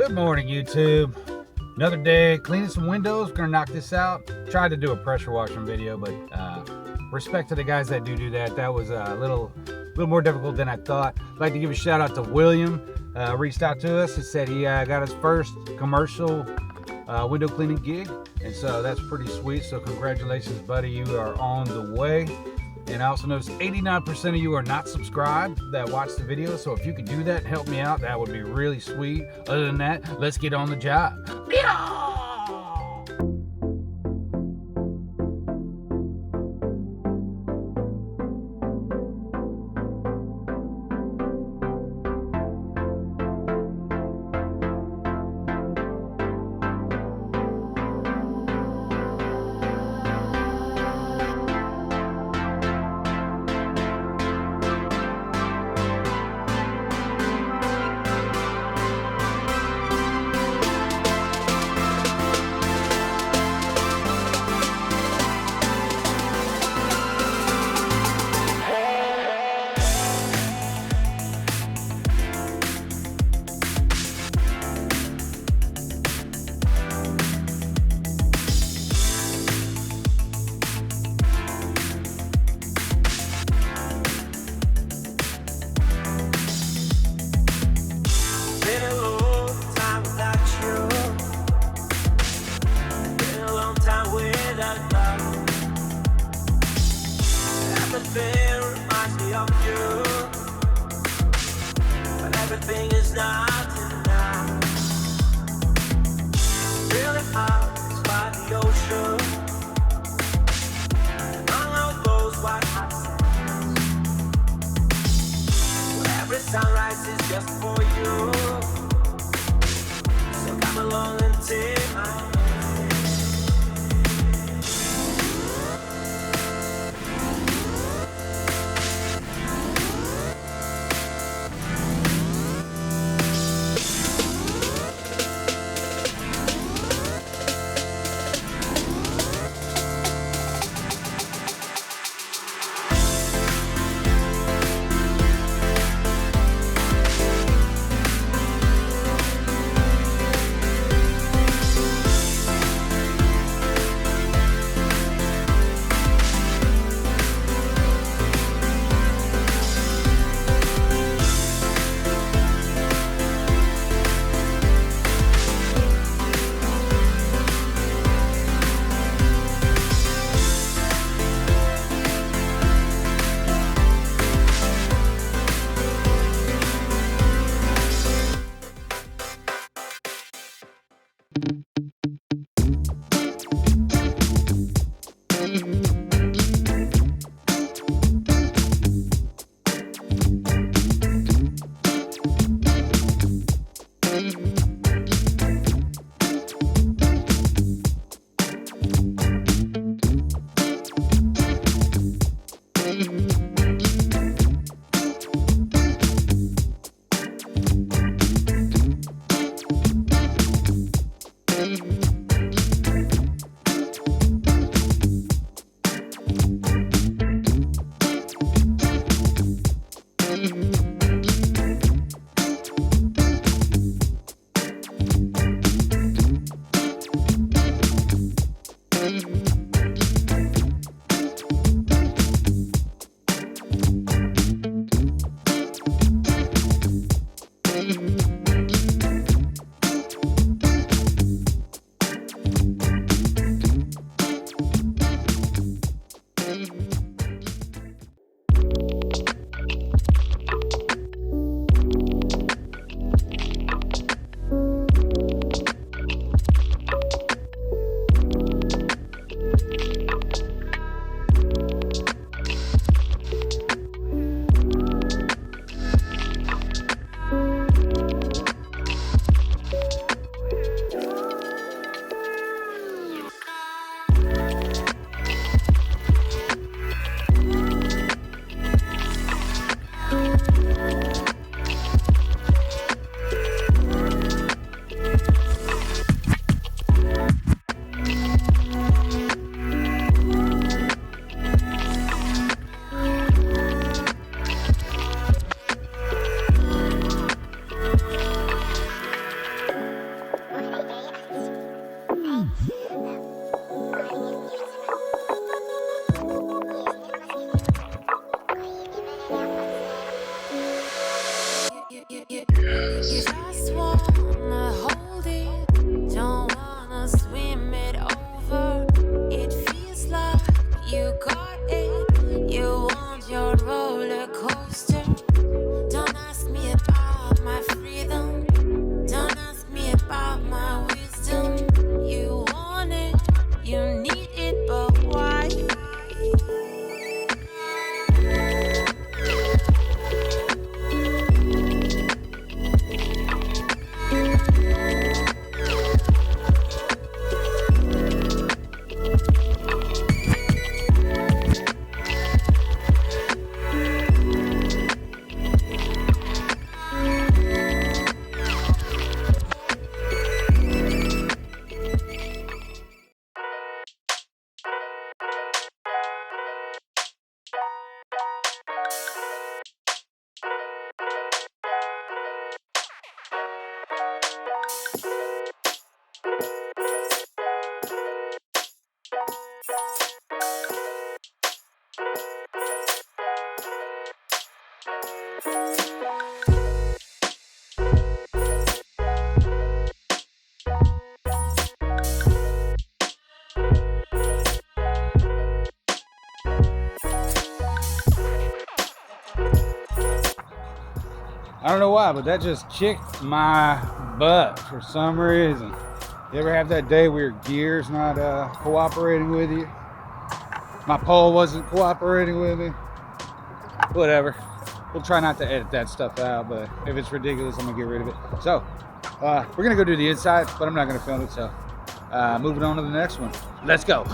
Good morning, YouTube. Another day cleaning some windows. We're gonna knock this out. Tried to do a pressure washing video, but respect to the guys that do that. That was a little more difficult than I thought. I'd like to give a shout out to William. Reached out to us and said he got his first commercial window cleaning gig, and so that's pretty sweet. So congratulations, buddy. You are on the way. And I also noticed 89% of you are not subscribed that watch the video. So if you could do that and help me out, that would be really sweet. Other than that, let's get on the job. Everything reminds me of you, but everything is not enough. Really hard, it's by the ocean, and on those white hot sands, where every sunrise is just for you. So come along and take my hand. I don't know why, but that just kicked my butt for some reason. You ever have that day where your gear's not cooperating with you? My pole wasn't cooperating with me. Whatever. We'll try not to edit that stuff out, but if it's ridiculous, I'm gonna get rid of it. So, we're gonna go do the inside, but I'm not gonna film it, so moving on to the next one. Let's go.